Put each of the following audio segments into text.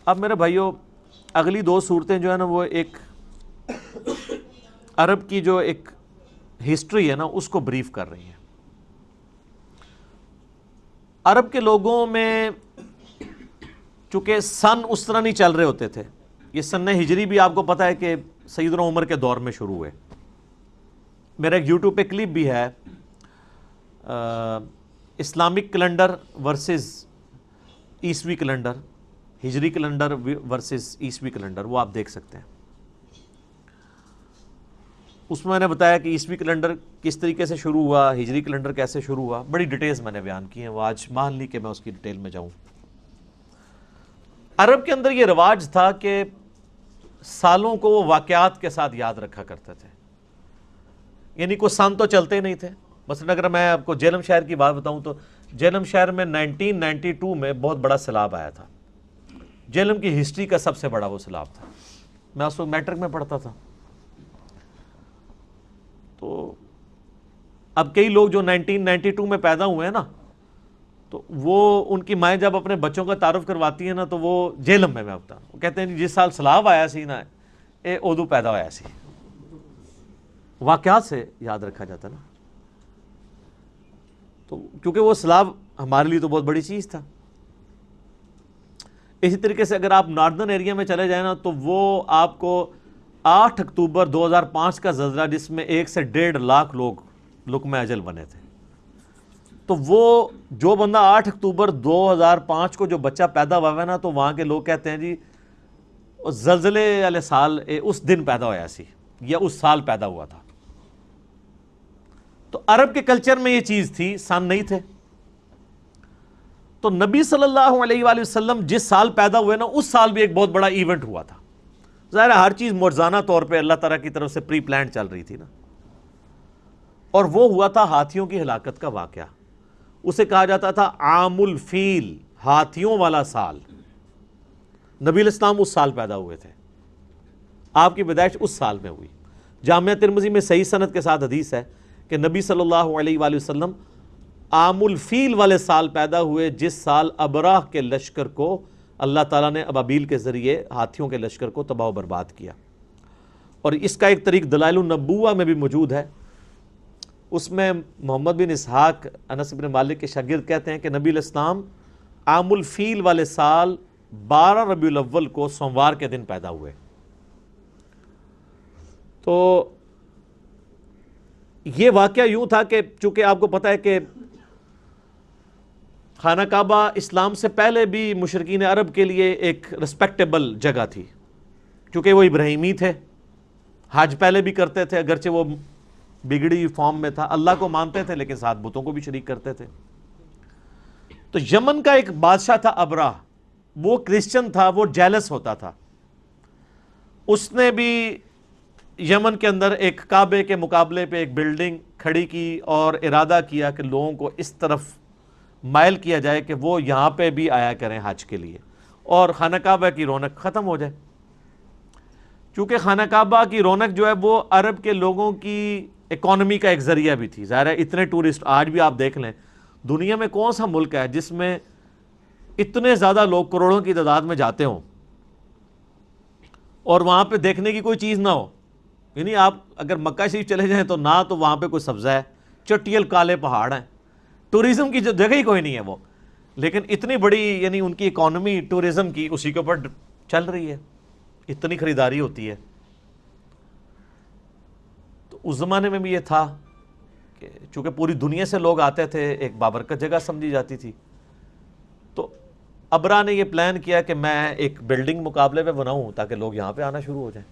اب میرے بھائیوں اگلی دو صورتیں جو ہے نا وہ ایک عرب کی جو ایک ہسٹری ہے نا اس کو بریف کر رہی ہیں. عرب کے لوگوں میں چونکہ سن اس طرح نہیں چل رہے ہوتے تھے. یہ سن ہجری بھی آپ کو پتہ ہے کہ سیدنا عمر کے دور میں شروع ہوئے. میرا ایک یوٹیوب پہ کلپ بھی ہے اسلامک کیلنڈر ورسز عیسوی کیلنڈر، ہجری کیلنڈر ورسز عیسوی کیلنڈر، وہ آپ دیکھ سکتے ہیں. اس میں نے بتایا کہ عیسوی کیلنڈر کس طریقے سے شروع ہوا، ہجری کیلنڈر کیسے شروع ہوا، بڑی ڈیٹیلز میں نے بیان کی ہیں. وہ آج مان لی کہ میں اس کی ڈیٹیل میں جاؤں. عرب کے اندر یہ رواج تھا کہ سالوں کو وہ واقعات کے ساتھ یاد رکھا کرتے تھے. یعنی کوئی سن تو چلتے نہیں تھے. مثلا اگر میں آپ کو جہلم شہر کی بات بتاؤں تو جہلم شہر میں 1992 میں بہت بڑا سیلاب آیا تھا. جہلم کی ہسٹری کا سب سے بڑا وہ سیلاب تھا. میں اس وقت میٹرک میں پڑھتا تھا. تو اب کئی لوگ جو 1992 میں پیدا ہوئے ہیں نا، تو وہ ان کی مائیں جب اپنے بچوں کا تعارف کرواتی ہیں نا تو وہ جہلم میں ہوتا وہ کہتے ہیں جس سال سیلاب آیا سی نا اے ادو پیدا ہوا سی. واقعات سے یاد رکھا جاتا نا. تو کیونکہ وہ سیلاب ہمارے لیے تو بہت بڑی چیز تھا. اسی طریقے سے اگر آپ ناردرن ایریا میں چلے جائیں نا تو وہ آپ کو 8 اکتوبر 2005 کا زلزلہ جس میں 1 سے 1.5 لاکھ لوگ لقمہ اجل بنے تھے. تو وہ جو بندہ 8 اکتوبر 2005 کو جو بچہ پیدا ہوا ہے نا تو وہاں کے لوگ کہتے ہیں جی زلزلے والے سال اس دن پیدا ہوا سی یا اس سال پیدا ہوا تھا. تو عرب کے کلچر میں یہ چیز تھی، سن نہیں تھے. تو نبی صلی اللہ علیہ وآلہ وسلم جس سال پیدا ہوئے نا اس سال بھی ایک بہت بڑا ایونٹ ہوا تھا. ظاہر ہے ہر چیز معجزانہ طور پہ اللہ تعالیٰ کی طرف سے پری پلانڈ چل رہی تھی نا. اور وہ ہوا تھا ہاتھیوں کی ہلاکت کا واقعہ. اسے کہا جاتا تھا عام الفیل، ہاتھیوں والا سال. نبی علیہ السلام اس سال پیدا ہوئے تھے. آپ کی پیدائش اس سال میں ہوئی. جامعہ ترمذی میں صحیح سند کے ساتھ حدیث ہے کہ نبی صلی اللہ علیہ وآلہ وسلم عام الفیل والے سال پیدا ہوئے جس سال ابراہ کے لشکر کو اللہ تعالیٰ نے ابابیل کے ذریعے ہاتھیوں کے لشکر کو تباہ و برباد کیا. اور اس کا ایک طریق دلائل النبوہ میں بھی موجود ہے. اس میں محمد بن اسحاق انس بن مالک کے شاگرد کہتے ہیں کہ نبی علیہ السلام عام الفیل والے سال 12 ربیع الاول کو سوموار کے دن پیدا ہوئے. تو یہ واقعہ یوں تھا کہ چونکہ آپ کو پتہ ہے کہ خانہ کعبہ اسلام سے پہلے بھی مشرکین عرب کے لیے ایک رسپیکٹیبل جگہ تھی. چونکہ وہ ابراہیمی تھے، حج پہلے بھی کرتے تھے اگرچہ وہ بگڑی فارم میں تھا. اللہ کو مانتے تھے لیکن ساتھ بتوں کو بھی شریک کرتے تھے. تو یمن کا ایک بادشاہ تھا ابراہ، وہ کرسچن تھا، وہ جیلس ہوتا تھا. اس نے بھی یمن کے اندر ایک کعبے کے مقابلے پہ ایک بلڈنگ کھڑی کی اور ارادہ کیا کہ لوگوں کو اس طرف مائل کیا جائے کہ وہ یہاں پہ بھی آیا کریں حج کے لیے اور خانہ کعبہ کی رونق ختم ہو جائے. چونکہ خانہ کعبہ کی رونق جو ہے وہ عرب کے لوگوں کی اکانومی کا ایک ذریعہ بھی تھی. ظاہر ہے اتنے ٹورسٹ آج بھی آپ دیکھ لیں دنیا میں کون سا ملک ہے جس میں اتنے زیادہ لوگ کروڑوں کی تعداد میں جاتے ہوں اور وہاں پہ دیکھنے کی کوئی چیز نہ ہو. یعنی آپ اگر مکہ شریف چلے جائیں تو نہ تو وہاں پہ کوئی سبزہ ہے، چٹیل کالے پہاڑ ہیں، ٹوریزم کی جو جگہ ہی کوئی نہیں ہے وہ. لیکن اتنی بڑی یعنی ان کی اکانومی ٹوریزم کی اسی کے اوپر چل رہی ہے، اتنی خریداری ہوتی ہے. تو اس زمانے میں بھی یہ تھا کہ چونکہ پوری دنیا سے لوگ آتے تھے، ایک بابرکت جگہ سمجھی جاتی تھی. تو ابرا نے یہ پلان کیا کہ میں ایک بلڈنگ مقابلے پہ بناؤں تاکہ لوگ یہاں پہ آنا شروع ہو جائیں.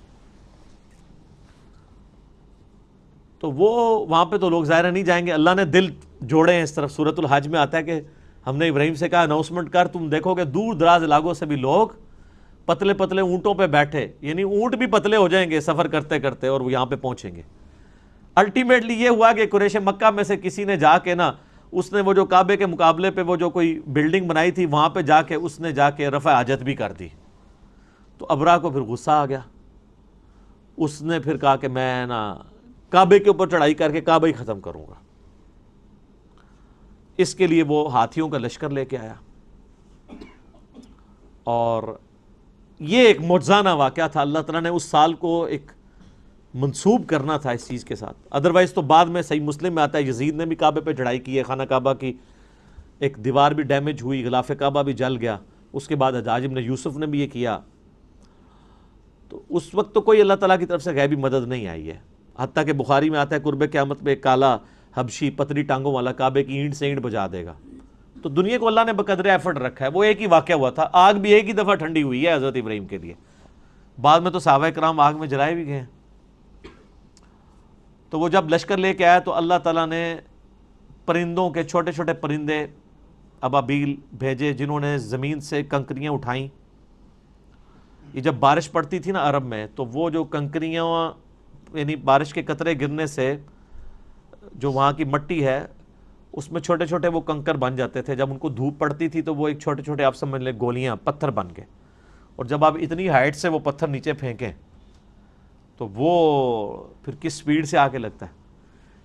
تو وہ وہاں پہ تو لوگ ظاہر نہیں جائیں گے. اللہ نے دل جوڑے ہیں اس طرف. سورۃ الحج میں آتا ہے کہ ہم نے ابراہیم سے کہا اناؤنسمنٹ کر، تم دیکھو گے دور دراز علاقوں سے بھی لوگ پتلے پتلے اونٹوں پہ بیٹھے، یعنی اونٹ بھی پتلے ہو جائیں گے سفر کرتے کرتے اور وہ یہاں پہ پہنچیں گے. الٹیمیٹلی یہ ہوا کہ قریش مکہ میں سے کسی نے جا کے نا اس نے وہ جو کعبے کے مقابلے پہ وہ جو کوئی بلڈنگ بنائی تھی وہاں پہ جا کے اس نے جا کے رفع حاجت بھی کر دی. تو ابرا کو پھر غصہ آ گیا. اس نے پھر کہا کہ میں نا کعبے کے اوپر چڑھائی کر کے کعبہ ہی ختم کروں گا. اس کے لیے وہ ہاتھیوں کا لشکر لے کے آیا اور یہ ایک معجزانہ واقعہ تھا، اللہ تعالیٰ نے اس سال کو ایک منسوب کرنا تھا اس چیز کے ساتھ. ادروائز تو بعد میں صحیح مسلم میں آتا ہے یزید نے بھی کعبے پہ چڑھائی کی ہے، خانہ کعبہ کی ایک دیوار بھی ڈیمیج ہوئی، غلاف کعبہ بھی جل گیا. اس کے بعد حجاج بن یوسف نے بھی یہ کیا. تو اس وقت تو کوئی اللہ تعالیٰ کی طرف سے غیبی مدد نہیں آئی ہے. حتیٰ کہ بخاری میں آتا ہے قرب قیامت میں ایک کالا حبشی پتلی ٹانگوں والا کعبے کی اینٹ سے اینٹ بجا دے گا. تو دنیا کو اللہ نے بقدر ایفرٹ رکھا ہے. وہ ایک ہی واقعہ ہوا تھا، آگ بھی ایک ہی دفعہ ٹھنڈی ہوئی ہے حضرت ابراہیم کے لیے، بعد میں تو صحابہ کرام آگ میں جلائے بھی گئے ہیں. تو وہ جب لشکر لے کے آیا تو اللہ تعالیٰ نے پرندوں کے چھوٹے چھوٹے پرندے ابابیل بھیجے جنہوں نے زمین سے کنکریاں اٹھائیں. یہ جب بارش پڑتی تھی نا عرب میں تو وہ جو کنکریاں یعنی بارش کے قطرے گرنے سے جو وہاں کی مٹی ہے اس میں چھوٹے چھوٹے وہ کنکر بن جاتے تھے. جب ان کو دھوپ پڑتی تھی تو وہ ایک چھوٹے چھوٹے آپ سمجھ لیں گولیاں پتھر بن گئے. اور جب آپ اتنی ہائٹ سے وہ پتھر نیچے پھینکیں تو وہ پھر کس سپیڈ سے آ کے لگتا ہے.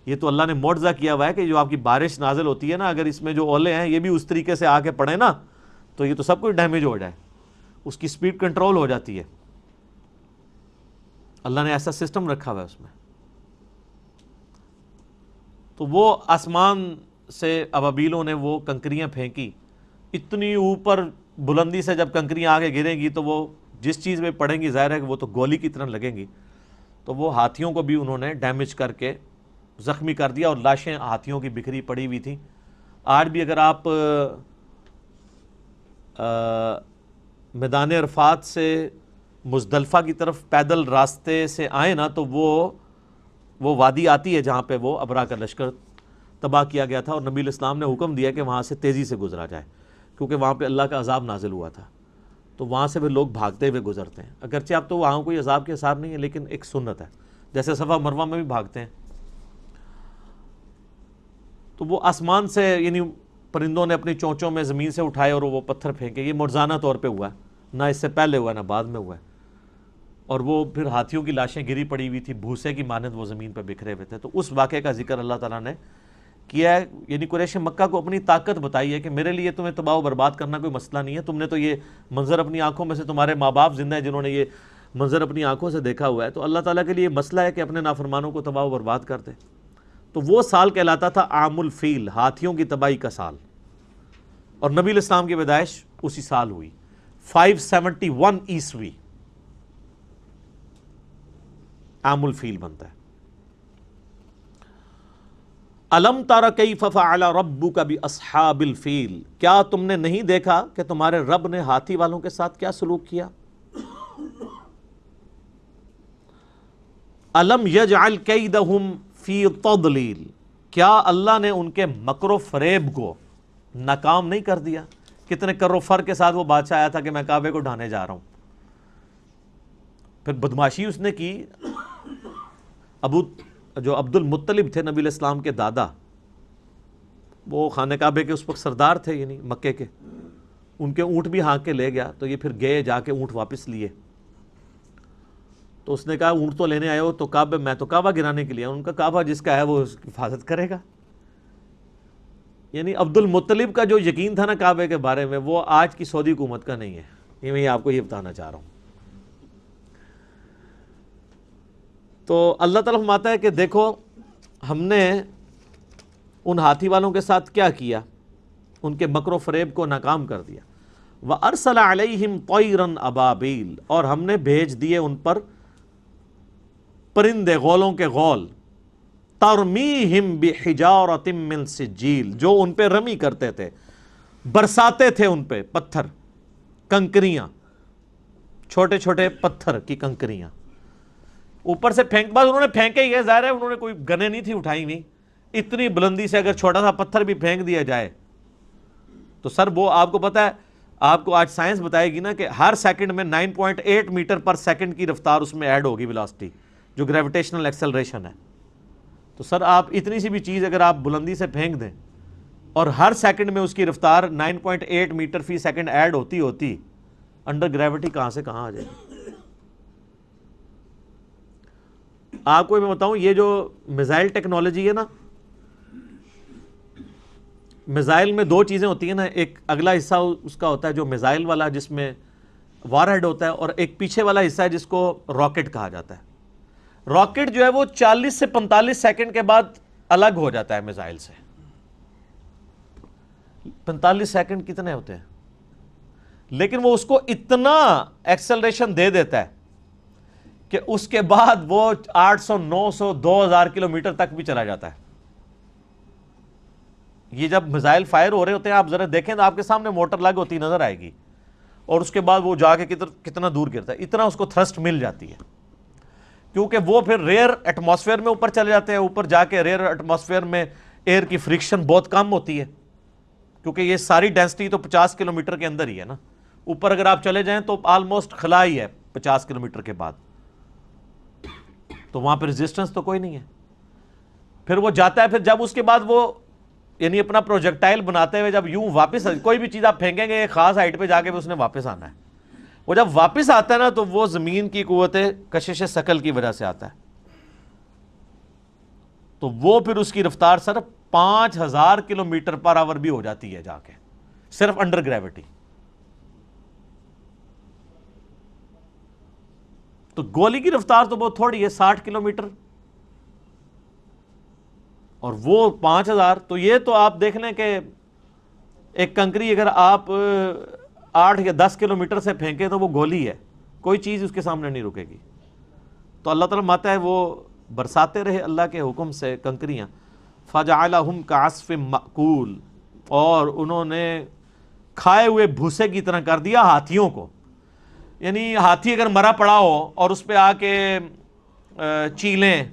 یہ تو اللہ نے معجزہ کیا ہوا ہے کہ جو آپ کی بارش نازل ہوتی ہے نا، اگر اس میں جو اولے ہیں یہ بھی اس طریقے سے آ کے پڑے نا تو یہ تو سب کچھ ڈیمیج ہو جائے. اس کی سپیڈ کنٹرول ہو جاتی ہے. اللہ نے ایسا سسٹم رکھا ہوا ہے اس میں. تو وہ آسمان سے ابابیلوں نے وہ کنکریاں پھینکی اتنی اوپر بلندی سے. جب کنکریاں آگے گریں گی تو وہ جس چیز میں پڑیں گی ظاہر ہے کہ وہ تو گولی کی طرح لگیں گی. تو وہ ہاتھیوں کو بھی انہوں نے ڈیمیج کر کے زخمی کر دیا اور لاشیں ہاتھیوں کی بکھری پڑی ہوئی تھیں. آج بھی اگر آپ میدان عرفات سے مزدلفہ کی طرف پیدل راستے سے آئیں نا تو وہ وادی آتی ہے جہاں پہ وہ ابرا کا لشکر تباہ کیا گیا تھا. اور نبی الاسلام نے حکم دیا کہ وہاں سے تیزی سے گزرا جائے کیونکہ وہاں پہ اللہ کا عذاب نازل ہوا تھا. تو وہاں سے پھر لوگ بھاگتے ہوئے گزرتے ہیں. اگرچہ اب تو وہاں کوئی عذاب کے حساب نہیں ہے لیکن ایک سنت ہے، جیسے صفا مروہ میں بھی بھاگتے ہیں. تو وہ آسمان سے یعنی پرندوں نے اپنی چونچوں میں زمین سے اٹھائے اور وہ پتھر پھینکے. یہ معجزانہ طور پہ ہوا ہے، نہ اس سے پہلے ہوا ہے نہ بعد میں ہوا ہے. اور وہ پھر ہاتھیوں کی لاشیں گری پڑی ہوئی تھی، بھوسے کی مانند وہ زمین پہ بکھرے ہوئے تھے. تو اس واقعے کا ذکر اللہ تعالیٰ نے کیا ہے. یعنی قریش مکہ کو اپنی طاقت بتائی ہے کہ میرے لیے تمہیں تباہ و برباد کرنا کوئی مسئلہ نہیں ہے. تم نے تو یہ منظر اپنی آنکھوں میں سے، تمہارے ماں باپ زندہ ہیں جنہوں نے یہ منظر اپنی آنکھوں سے دیکھا ہوا ہے. تو اللہ تعالیٰ کے لیے مسئلہ ہے کہ اپنے نافرمانوں کو تباہ و برباد کر دے. تو وہ سال کہلاتا تھا عام الفیل، ہاتھیوں کی تباہی کا سال. اور نبی الاسلام کی پیدائش اسی سال ہوئی 571 عیسوی. عام الفیل بنتا ہے. الم تر کیف فعل ربک باصحاب الفیل، کیا تم نے نہیں دیکھا کہ تمہارے رب نے ہاتھی والوں کے ساتھ کیا سلوک کیا. الم یجعل کیدہم فی تضلیل، کیا اللہ نے ان کے مکر و فریب کو ناکام نہیں کر دیا. کتنے کر و فر کے ساتھ وہ بادشاہ آیا تھا کہ میں کعبے کو ڈھانے جا رہا ہوں. پھر بدماشی اس نے کی. جو عبد المطلب تھے نبی الاسلام کے دادا، وہ خانہ کعبے کے اس وقت سردار تھے یعنی مکے کے. ان کے اونٹ بھی ہانک کے لے گیا تو یہ پھر گئے جا کے اونٹ واپس لیے. تو اس نے کہا اونٹ تو لینے آئے ہو تو کعبہ، میں تو کعبہ گرانے کے لیے. ان کا کعبہ جس کا ہے وہ اس کی حفاظت کرے گا. یعنی عبد المطلب کا جو یقین تھا نا کعبے کے بارے میں وہ آج کی سعودی حکومت کا نہیں ہے. یہ میں آپ کو یہ بتانا چاہ رہا ہوں. تو اللہ تعالیٰ فرماتا ہے کہ دیکھو ہم نے ان ہاتھی والوں کے ساتھ کیا کیا، ان کے مکر و فریب کو ناکام کر دیا. وَأَرْسَلَ عَلَيْهِمْ طَيْرًا أَبَابِيلَ، اور ہم نے بھیج دیے ان پر پرندے غولوں کے غول. تَرْمِيهِمْ بِحِجَارَةٍ مِّن سِجِّيلٍ، جو ان پہ رمی کرتے تھے، برساتے تھے ان پہ پتھر، کنکریاں، چھوٹے چھوٹے پتھر کی کنکریاں اوپر سے پھینک. بس انہوں نے پھینکے ہی ہے، ظاہر ہے انہوں نے کوئی گنیں نہیں تھی اٹھائی ہوئی. اتنی بلندی سے اگر چھوٹا سا پتھر بھی پھینک دیا جائے تو سر وہ آپ کو پتہ ہے، آپ کو آج سائنس بتائے گی نا کہ ہر سیکنڈ میں 9.8 میٹر پر سیکنڈ کی رفتار اس میں ایڈ ہوگی ویلاسٹی، جو گریویٹیشنل ایکسلریشن ہے. تو سر آپ اتنی سی بھی چیز اگر آپ بلندی سے پھینک دیں اور ہر سیکنڈ میں اس کی رفتار 9.8 میٹر فی سیکنڈ ایڈ ہوتی انڈر گریوٹی کہاں سے کہاں آ جائے گی. آپ کو میں بتاؤں یہ جو میزائل ٹیکنالوجی ہے نا، میزائل میں دو چیزیں ہوتی ہیں نا. ایک اگلا حصہ اس کا ہوتا ہے جو میزائل والا، جس میں وار ہیڈ ہوتا ہے اور ایک پیچھے والا حصہ ہے جس کو راکٹ کہا جاتا ہے. راکٹ جو ہے وہ 40 سے 45 سیکنڈ کے بعد الگ ہو جاتا ہے میزائل سے. 45 سیکنڈ کتنے ہوتے ہیں؟ لیکن وہ اس کو اتنا ایکسلریشن دے دیتا ہے کہ اس کے بعد وہ 800 900 2000 کلومیٹر تک بھی چلا جاتا ہے. یہ جب میزائل فائر ہو رہے ہوتے ہیں آپ ذرا دیکھیں تو آپ کے سامنے موٹر لگ ہوتی نظر آئے گی, اور اس کے بعد وہ جا کے کتنا دور گرتا ہے. اتنا اس کو تھرسٹ مل جاتی ہے کیونکہ وہ پھر ریئر ایٹماسفیئر میں اوپر چلے جاتے ہیں. اوپر جا کے ریئر ایٹماسفیئر میں ایئر کی فرکشن بہت کم ہوتی ہے کیونکہ یہ ساری ڈینسٹی تو 50 کلومیٹر کے اندر ہی ہے نا. اوپر اگر آپ چلے جائیں تو آلموسٹ خلا ہی ہے 50 کلومیٹر کے بعد, تو وہاں پہ ریزسٹنس تو کوئی نہیں ہے. پھر وہ جاتا ہے, پھر جب اس کے بعد وہ یعنی اپنا پروجیکٹائل بناتے ہوئے جب یوں واپس, کوئی بھی چیز آپ پھینکیں گے ایک خاص ہائٹ پہ جا کے اس نے واپس آنا ہے. وہ جب واپس آتا ہے نا تو وہ زمین کی قوت کشش ثقل کی وجہ سے آتا ہے, تو وہ پھر اس کی رفتار صرف 5000 کلومیٹر پر آور بھی ہو جاتی ہے جا کے, صرف انڈر گریوٹی. تو گولی کی رفتار تو بہت تھوڑی ہے, 60 کلومیٹر, اور وہ 5000. تو یہ تو آپ دیکھ لیں کہ ایک کنکری اگر آپ 8 یا 10 کلومیٹر سے پھینکیں تو وہ گولی ہے, کوئی چیز اس کے سامنے نہیں رکے گی. تو اللہ تعالیٰ ماتا ہے وہ برساتے رہے اللہ کے حکم سے کنکریاں. فَجَعَلَهُمْ كَعَصْفٍ مَأْكُولٍ, اور انہوں نے کھائے ہوئے بھوسے کی طرح کر دیا ہاتھیوں کو. یعنی ہاتھی اگر مرا پڑا ہو اور اس پہ آ کے چیلیں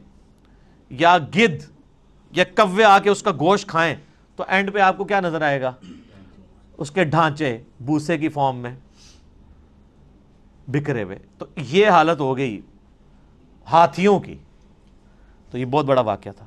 یا گدھ یا کوے آ کے اس کا گوشت کھائیں تو اینڈ پہ آپ کو کیا نظر آئے گا؟ اس کے ڈھانچے بھوسے کی فارم میں بکھرے ہوئے. تو یہ حالت ہو گئی ہاتھیوں کی. تو یہ بہت بڑا واقعہ تھا.